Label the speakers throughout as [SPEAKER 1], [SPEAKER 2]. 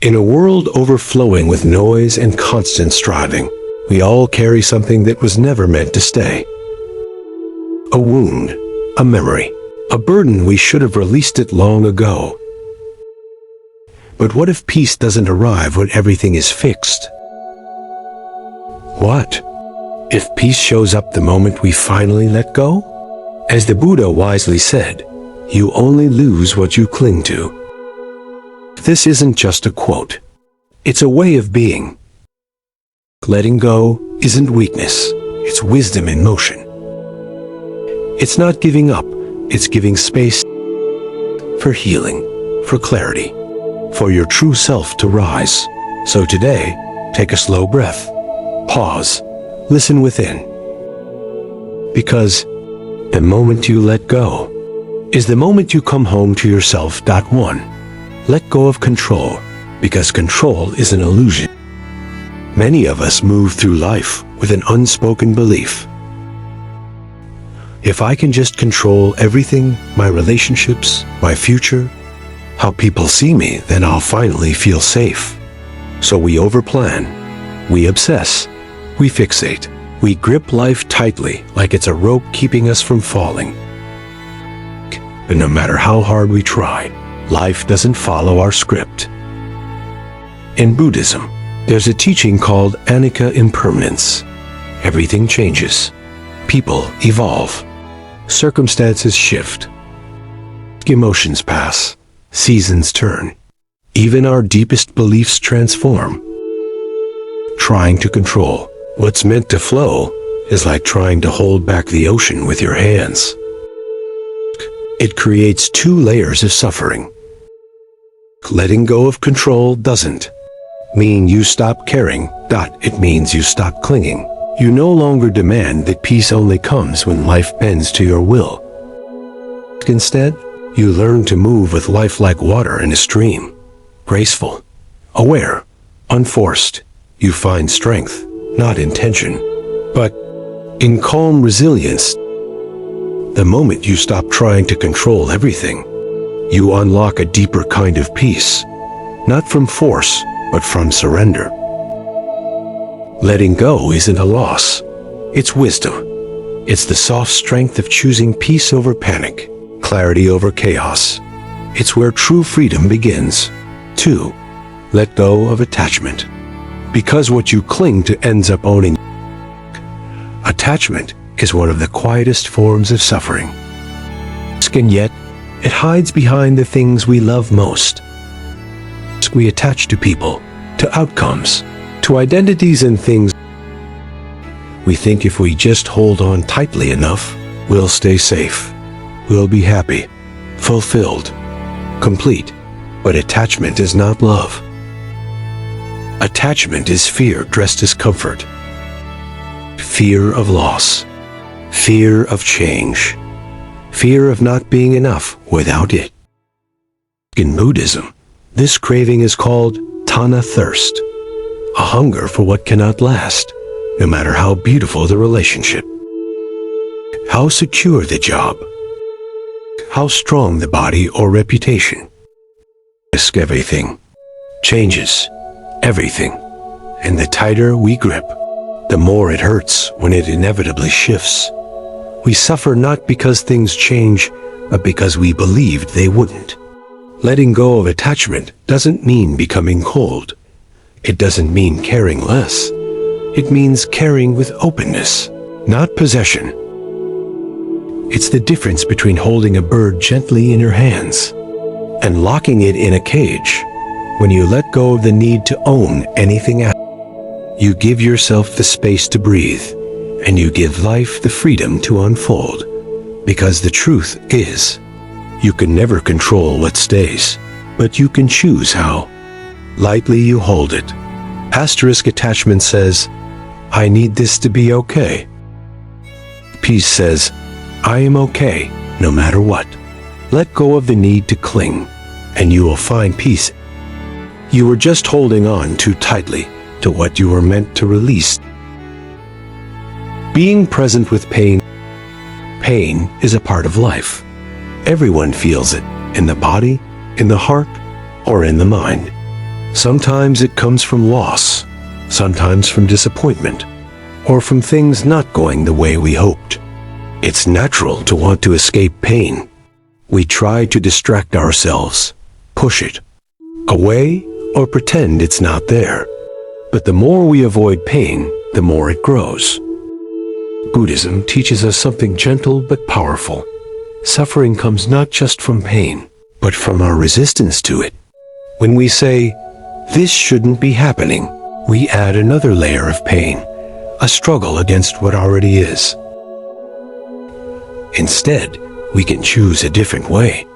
[SPEAKER 1] In a world overflowing with noise and constant striving, we all carry something that was never meant to stay. A wound, a memory, a burden we should have released it long ago. But what if peace doesn't arrive when everything is fixed? What if peace shows up the moment we finally let go? As the Buddha wisely said, you only lose what you cling to. This isn't just a quote. It's a way of being. Letting go isn't weakness, it's wisdom in motion. It's not giving up, it's giving space for healing, for clarity, for your true self to rise. So today, take a slow breath, pause, listen within. Because the moment you let go is the moment you come home to yourself. 1. Let go of control, because control is an illusion. Many of us move through life with an unspoken belief. If I can just control everything, my relationships, my future, how people see me, then I'll finally feel safe. So we overplan, we obsess, we fixate, we grip life tightly like it's a rope keeping us from falling. But no matter how hard we try, life doesn't follow our script. In Buddhism, there's a teaching called anicca impermanence. Everything changes. People evolve. Circumstances shift. Emotions pass. Seasons turn. Even our deepest beliefs transform. Trying to control what's meant to flow is like trying to hold back the ocean with your hands. It creates 2 layers of suffering. Letting go of control doesn't mean you stop caring. It means you stop clinging. You no longer demand that peace only comes when life bends to your will. Instead, you learn to move with life like water in a stream. Graceful, aware, unforced. You find strength, not in tension, but in calm resilience. The moment you stop trying to control everything, you unlock a deeper kind of peace, not from force, but from surrender. Letting go isn't a loss, it's wisdom. It's the soft strength of choosing peace over panic, clarity over chaos. It's where true freedom begins. 2. Let go of attachment. Because what you cling to ends up owning. Attachment is one of the quietest forms of suffering. And yet, it hides behind the things we love most. We attach to people, to outcomes, to identities and things. We think if we just hold on tightly enough, we'll stay safe. We'll be happy, fulfilled, complete. But attachment is not love. Attachment is fear dressed as comfort. Fear of loss. Fear of change. Fear of not being enough without it. In Buddhism, this craving is called tanha thirst, a hunger for what cannot last, no matter how beautiful the relationship, how secure the job, how strong the body or reputation. Risk everything, changes everything, and the tighter we grip, the more it hurts when it inevitably shifts. We suffer not because things change, but because we believed they wouldn't. Letting go of attachment doesn't mean becoming cold. It doesn't mean caring less. It means caring with openness, not possession. It's the difference between holding a bird gently in your hands and locking it in a cage. When you let go of the need to own anything else, you give yourself the space to breathe, and you give life the freedom to unfold. Because the truth is, you can never control what stays, but you can choose how lightly you hold it. Asterisk attachment says, I need this to be okay. Peace says, I am okay, no matter what. Let go of the need to cling, and you will find peace. You were just holding on too tightly to what you were meant to release. Being present with pain. Pain is a part of life. Everyone feels it, in the body, in the heart, or in the mind. Sometimes it comes from loss, sometimes from disappointment, or from things not going the way we hoped. It's natural to want to escape pain. We try to distract ourselves, push it away, or pretend it's not there. But the more we avoid pain, the more it grows. Buddhism teaches us something gentle but powerful. Suffering comes not just from pain, but from our resistance to it. When we say, "This shouldn't be happening," we add another layer of pain, a struggle against what already is. Instead, we can choose a different way.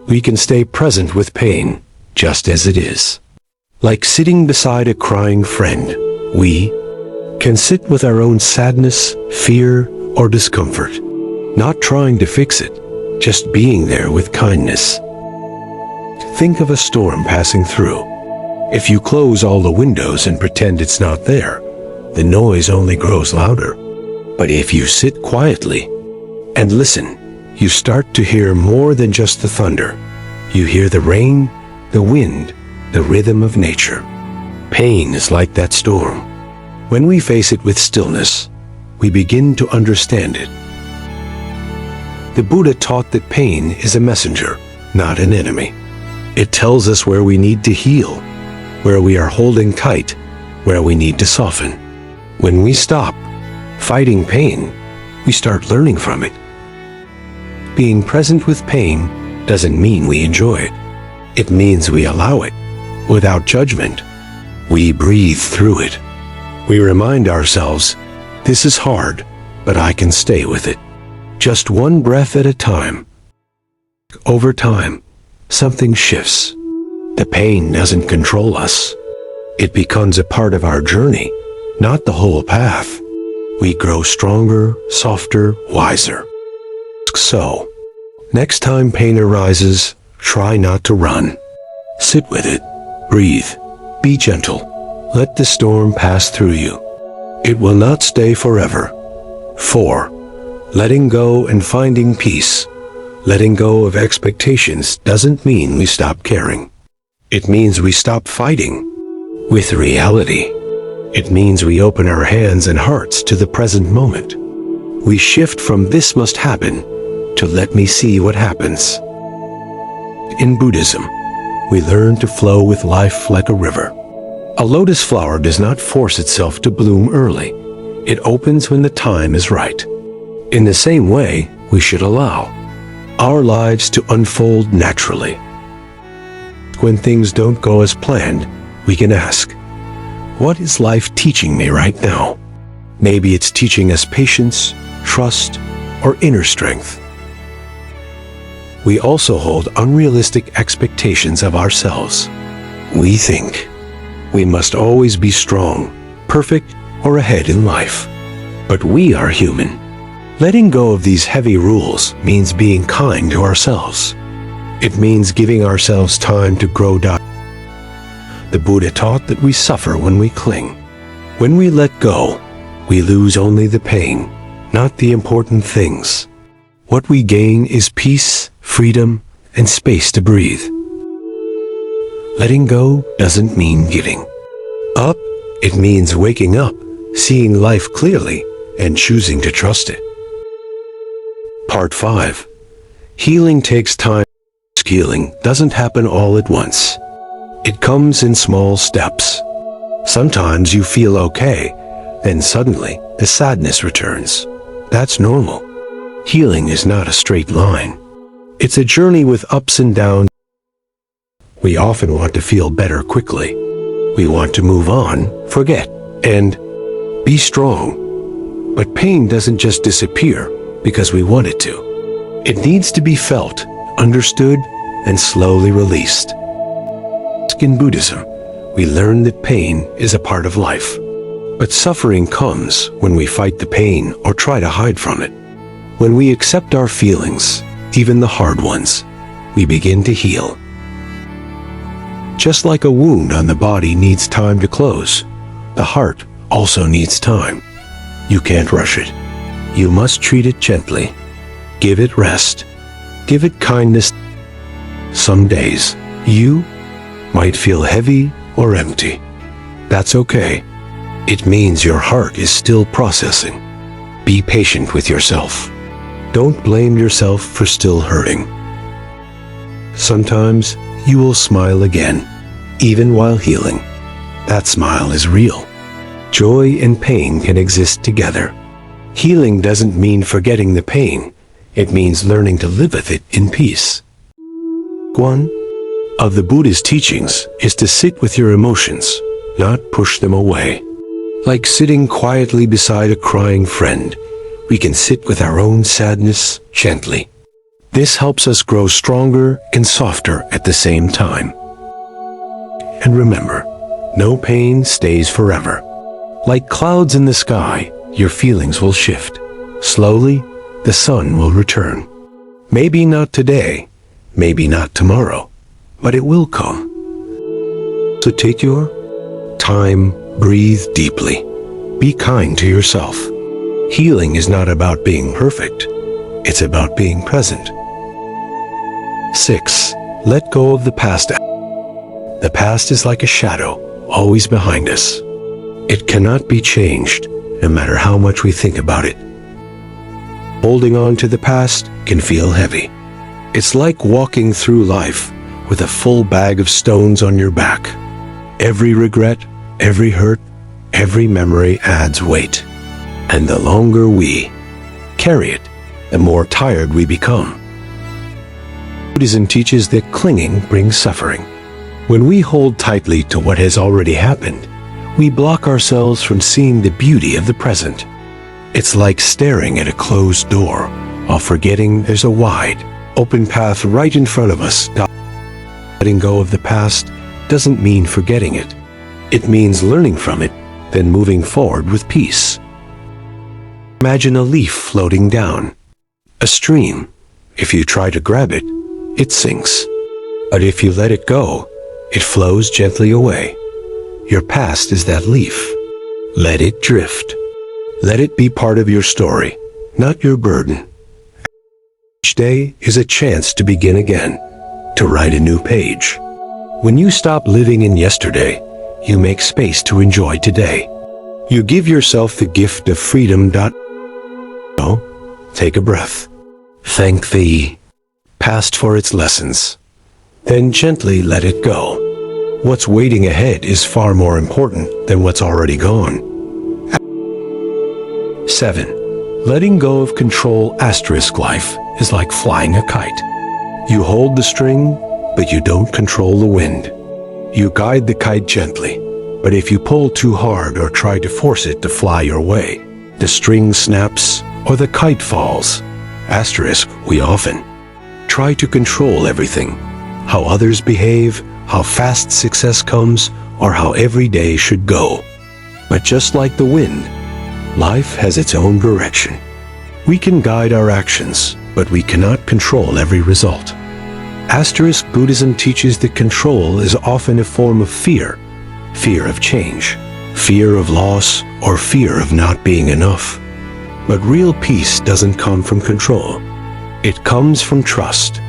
[SPEAKER 1] We can stay present with pain, just as it is. Like sitting beside a crying friend, we can sit with our own sadness, fear, or discomfort, not trying to fix it, just being there with kindness. Think of a storm passing through. If you close all the windows and pretend it's not there, the noise only grows louder. But if you sit quietly and listen, you start to hear more than just the thunder. You hear the rain, the wind, the rhythm of nature. Pain is like that storm. When we face it with stillness, we begin to understand it. The Buddha taught that pain is a messenger, not an enemy. It tells us where we need to heal, where we are holding tight, where we need to soften. When we stop fighting pain, we start learning from it. Being present with pain doesn't mean we enjoy it. It means we allow it, without judgment. We breathe through it. We remind ourselves, this is hard, but I can stay with it. Just one breath at a time. Over time, something shifts. The pain doesn't control us. It becomes a part of our journey, not the whole path. We grow stronger, softer, wiser. So, next time pain arises, try not to run. Sit with it. Breathe. Be gentle. Let the storm pass through you. It will not stay forever. 4. Letting go and finding peace. Letting go of expectations doesn't mean we stop caring. It means we stop fighting with reality. It means we open our hands and hearts to the present moment. We shift from "this must happen" to "let me see what happens." In Buddhism, we learn to flow with life like a river. A lotus flower does not force itself to bloom early. It opens when the time is right. In the same way, we should allow our lives to unfold naturally. When things don't go as planned, we can ask, what is life teaching me right now? Maybe it's teaching us patience, trust, or inner strength. We also hold unrealistic expectations of ourselves. We think we must always be strong, perfect, or ahead in life. But we are human. Letting go of these heavy rules means being kind to ourselves. It means giving ourselves time to grow. The Buddha taught that we suffer when we cling. When we let go, we lose only the pain, not the important things. What we gain is peace, freedom, and space to breathe. Letting go doesn't mean giving up. It means waking up, seeing life clearly, and choosing to trust it. Part 5. Healing takes time. Healing doesn't happen all at once. It comes in small steps. Sometimes you feel okay, then suddenly the sadness returns. That's normal. Healing is not a straight line. It's a journey with ups and downs. We often want to feel better quickly. We want to move on, forget, and be strong. But pain doesn't just disappear because we want it to. It needs to be felt, understood, and slowly released. In Buddhism, we learn that pain is a part of life. But suffering comes when we fight the pain or try to hide from it. When we accept our feelings, even the hard ones, we begin to heal. Just like a wound on the body needs time to close, the heart also needs time. You can't rush it. You must treat it gently. Give it rest. Give it kindness. Some days, you might feel heavy, or empty. That's okay. It means your heart is still processing. Be patient with yourself. Don't blame yourself for still hurting. Sometimes you will smile again, even while healing. That smile is real. Joy and pain can exist together. Healing doesn't mean forgetting the pain. It means learning to live with it in peace. One of the Buddha's teachings is to sit with your emotions, not push them away. Like sitting quietly beside a crying friend, we can sit with our own sadness gently. This helps us grow stronger and softer at the same time. And remember, no pain stays forever. Like clouds in the sky, your feelings will shift. Slowly, the sun will return. Maybe not today, maybe not tomorrow, but it will come. So take your time, breathe deeply. Be kind to yourself. Healing is not about being perfect. It's about being present. 6. Let go of the past. The past is like a shadow, always behind us. It cannot be changed, no matter how much we think about it. Holding on to the past can feel heavy. It's like walking through life with a full bag of stones on your back. Every regret, every hurt, every memory adds weight. And the longer we carry it, the more tired we become. Buddhism teaches that clinging brings suffering. When we hold tightly to what has already happened, we block ourselves from seeing the beauty of the present. It's like staring at a closed door while forgetting there's a wide, open path right in front of us. Letting go of the past doesn't mean forgetting it. It means learning from it, then moving forward with peace. Imagine a leaf floating down a stream. If you try to grab it, it sinks. But if you let it go, it flows gently away. Your past is that leaf. Let it drift. Let it be part of your story, not your burden. Each day is a chance to begin again, to write a new page. When you stop living in yesterday, you make space to enjoy today. You give yourself the gift of freedom. Take a breath. Thank the past for its lessons. Then gently let it go. What's waiting ahead is far more important than what's already gone. 7. Letting go of control. Life is like flying a kite. You hold the string, but you don't control the wind. You guide the kite gently, but if you pull too hard or try to force it to fly your way, the string snaps or the kite falls. We often try to control everything. How others behave, how fast success comes, or how every day should go. But just like the wind, life has its own direction. We can guide our actions, but we cannot control every result. Buddhism teaches that control is often a form of fear. Fear of change, fear of loss, or fear of not being enough. But real peace doesn't come from control. It comes from trust.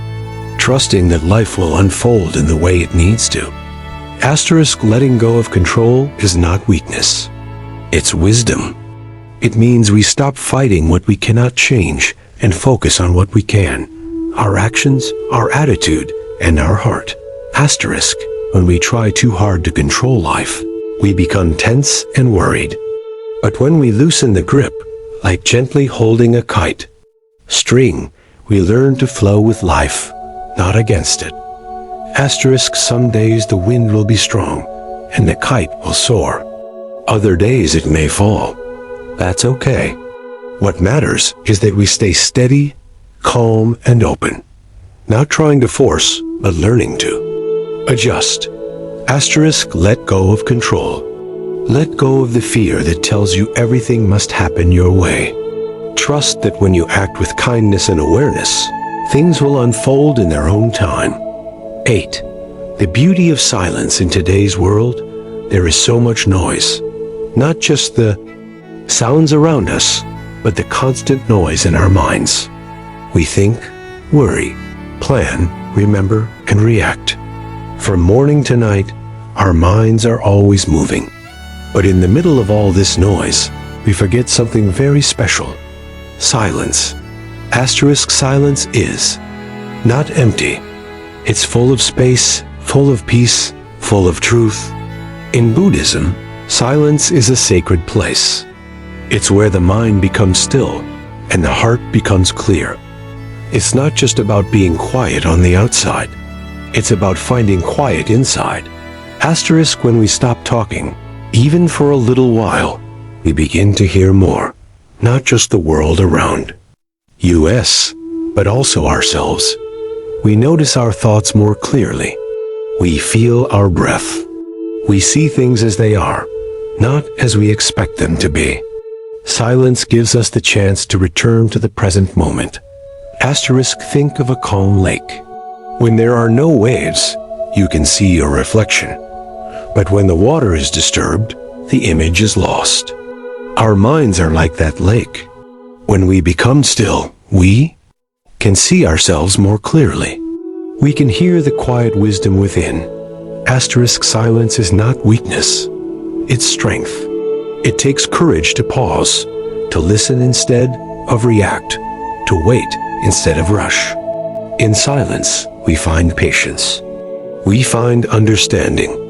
[SPEAKER 1] Trusting that life will unfold in the way it needs to. Letting go of control is not weakness. It's wisdom. It means we stop fighting what we cannot change and focus on what we can. Our actions, our attitude, and our heart. When we try too hard to control life, we become tense and worried. But when we loosen the grip, like gently holding a kite string, we learn to flow with life, not against it. Some days the wind will be strong, and the kite will soar. Other days it may fall. That's okay. What matters is that we stay steady, calm, and open. Not trying to force, but learning to adjust. Let go of control. Let go of the fear that tells you everything must happen your way. Trust that when you act with kindness and awareness, things will unfold in their own time. 8. The beauty of silence in today's world. There is so much noise. Not just the sounds around us, but the constant noise in our minds. We think, worry, plan, remember, and react. From morning to night, our minds are always moving. But in the middle of all this noise, we forget something very special. Silence. Silence is not empty. It's full of space, full of peace, full of truth. In Buddhism, silence is a sacred place. It's where the mind becomes still and the heart becomes clear. It's not just about being quiet on the outside. It's about finding quiet inside. When we stop talking, even for a little while, we begin to hear more, not just the world around us, but also ourselves. We notice our thoughts more clearly. We feel our breath. We see things as they are, not as we expect them to be. Silence gives us the chance to return to the present moment. Think of a calm lake. When there are no waves, you can see your reflection. But when the water is disturbed, the image is lost. Our minds are like that lake. When we become still, we can see ourselves more clearly. We can hear the quiet wisdom within. Silence is not weakness. It's strength. It takes courage to pause, to listen instead of react, to wait instead of rush. In silence, we find patience. We find understanding.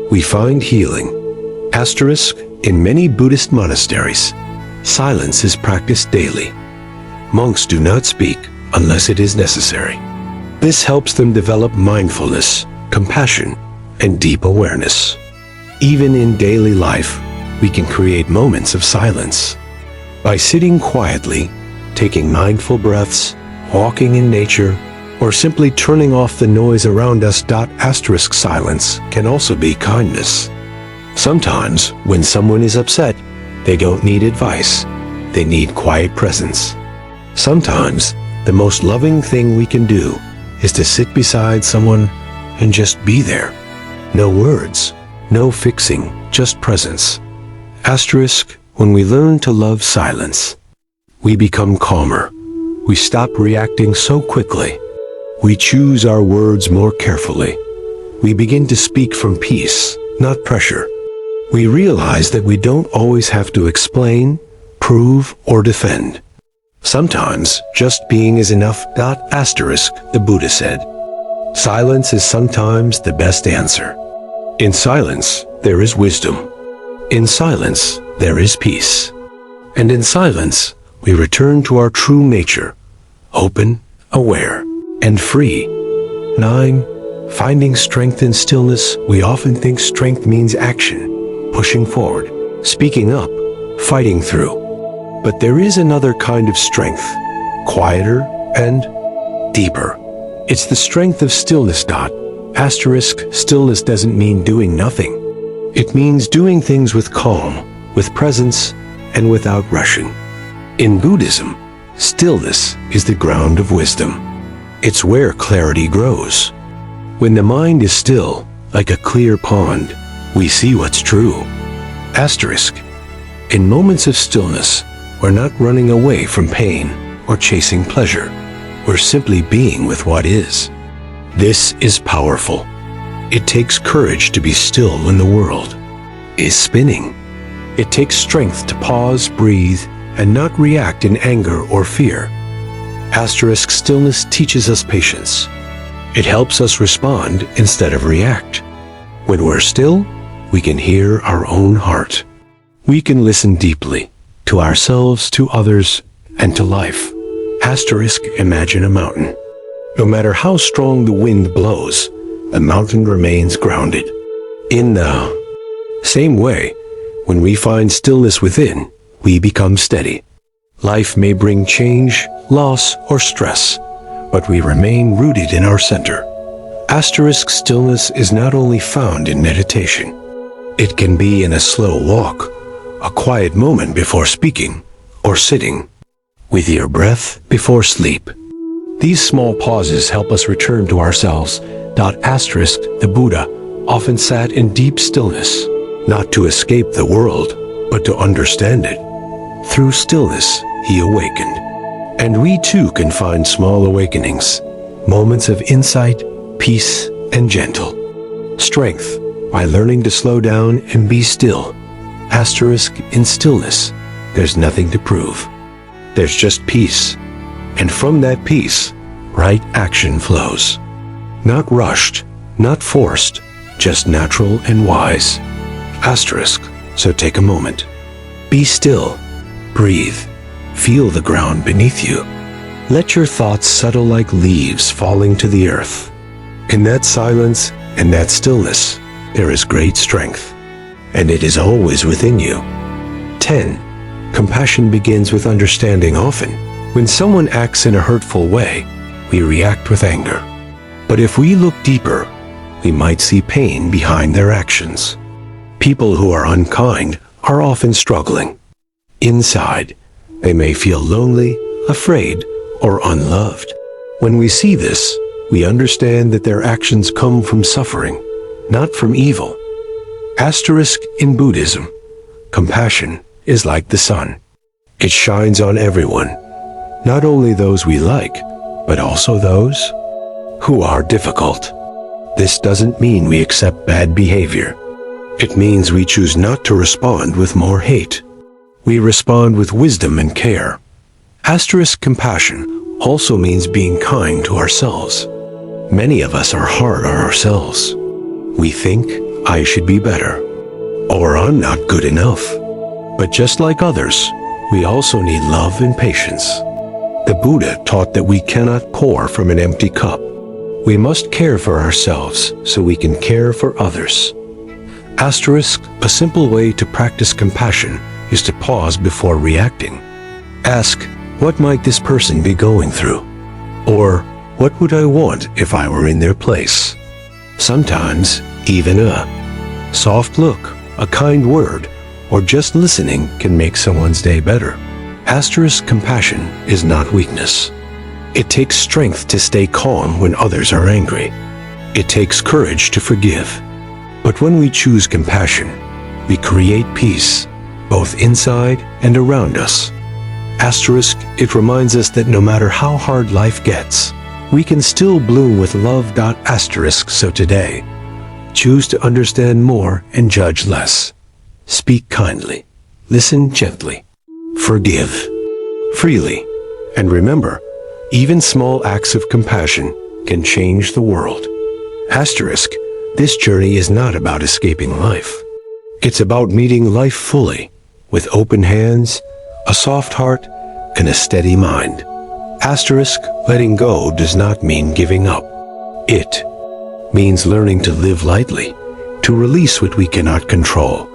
[SPEAKER 1] We find healing. In many Buddhist monasteries, silence is practiced daily. Monks do not speak unless it is necessary. This helps them develop mindfulness, compassion, and deep awareness. Even in daily life, we can create moments of silence. By sitting quietly, taking mindful breaths, walking in nature, or simply turning off the noise around us. Silence can also be kindness. Sometimes, when someone is upset, they don't need advice. They need quiet presence. Sometimes, the most loving thing we can do is to sit beside someone and just be there. No words, no fixing, just presence. When we learn to love silence, we become calmer. We stop reacting so quickly. We choose our words more carefully. We begin to speak from peace, not pressure. We realize that we don't always have to explain, prove, or defend. Sometimes, just being is enough. The Buddha said. Silence is sometimes the best answer. In silence, there is wisdom. In silence, there is peace. And in silence, we return to our true nature, open, aware, and free. 9. Finding strength in stillness. We often think strength means action, pushing forward, speaking up, fighting through. But there is another kind of strength, quieter and deeper. It's the strength of stillness. Stillness doesn't mean doing nothing. It means doing things with calm, with presence, and without rushing. In Buddhism, stillness is the ground of wisdom. It's where clarity grows. When the mind is still, like a clear pond, we see what's true. In moments of stillness, we're not running away from pain or chasing pleasure. We're simply being with what is. This is powerful. It takes courage to be still when the world is spinning. It takes strength to pause, breathe, and not react in anger or fear. Stillness teaches us patience. It helps us respond instead of react. When we're still, we can hear our own heart. We can listen deeply to ourselves, to others, and to life. Imagine a mountain. No matter how strong the wind blows, the mountain remains grounded. In the same way, when we find stillness within, we become steady. Life may bring change, loss, or stress, but we remain rooted in our center. Stillness is not only found in meditation. It can be in a slow walk, a quiet moment before speaking, or sitting with your breath before sleep. These small pauses help us return to ourselves. The Buddha often sat in deep stillness, not to escape the world, but to understand it. Through stillness, he awakened. And we too can find small awakenings, moments of insight, peace, and gentle strength. by learning to slow down and be still. Asterisk, in stillness, there's nothing to prove. There's just peace. And from that peace, right action flows. Not rushed, not forced, just natural and wise. Asterisk, so take a moment. Be still. Breathe. Feel the ground beneath you. Let your thoughts settle like leaves falling to the earth. In that silence and that stillness, there is great strength, and it is always within you. 10. Compassion begins with understanding. Often, when someone acts in a hurtful way, we react with anger. But if we look deeper, we might see pain behind their actions. People who are unkind are often struggling. Inside, they may feel lonely, afraid, or unloved. When we see this, we understand that their actions come from suffering, not from evil. Asterisk, in Buddhism, compassion is like the sun. It shines on everyone, not only those we like, but also those who are difficult. This doesn't mean we accept bad behavior. It means we choose not to respond with more hate. We respond with wisdom and care. Asterisk, compassion also means being kind to ourselves. Many of us are hard on ourselves. We think, I should be better, or I'm not good enough. But just like others, we also need love and patience. The Buddha taught that we cannot pour from an empty cup. We must care for ourselves so we can care for others. Asterisk, a simple way to practice compassion is to pause before reacting. Ask, what might this person be going through? Or, what would I want if I were in their place? Sometimes, even a soft look, a kind word, or just listening can make someone's day better. Asterisk, compassion is not weakness. It takes strength to stay calm when others are angry. It takes courage to forgive. But when we choose compassion, we create peace, both inside and around us. Asterisk, it reminds us that no matter how hard life gets, we can still bloom with love. Asterisk, so today, choose to understand more and judge less. Speak kindly, listen gently, forgive freely, and remember, even small acts of compassion can change the world. Asterisk, this journey is not about escaping life. It's about meeting life fully, with open hands, a soft heart, and a steady mind. Asterisk, letting go does not mean giving up. It means learning to live lightly, to release what we cannot control,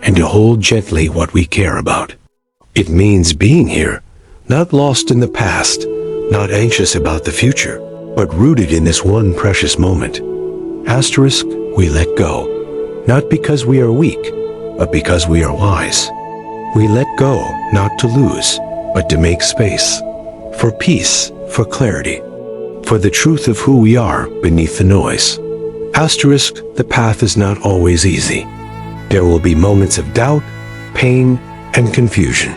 [SPEAKER 1] and to hold gently what we care about. It means being here, not lost in the past, not anxious about the future, but rooted in this one precious moment. Asterisk, we let go, not because we are weak, but because we are wise. We let go not to lose, but to make space, for peace, for clarity, for the truth of who we are beneath the noise. Asterisk, the path is not always easy. There will be moments of doubt, pain, and confusion.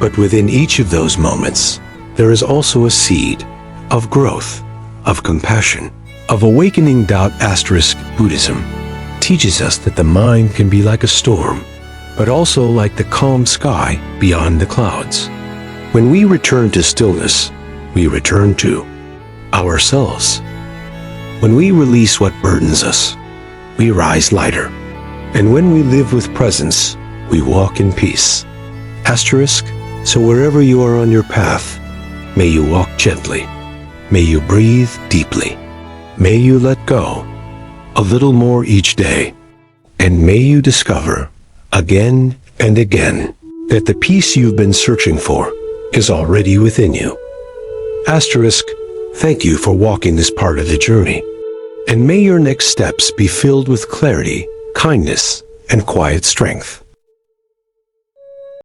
[SPEAKER 1] But within each of those moments, there is also a seed of growth, of compassion, of awakening. Asterisk, Buddhism teaches us that the mind can be like a storm, but also like the calm sky beyond the clouds. When we return to stillness, we return to ourselves. When we release what burdens us, we rise lighter. And when we live with presence, we walk in peace. Asterisk, so wherever you are on your path, may you walk gently. May you breathe deeply. May you let go a little more each day. And may you discover again and again that the peace you've been searching for is already within you. Asterisk, thank you for walking this part of the journey. And may your next steps be filled with clarity, kindness, and quiet strength.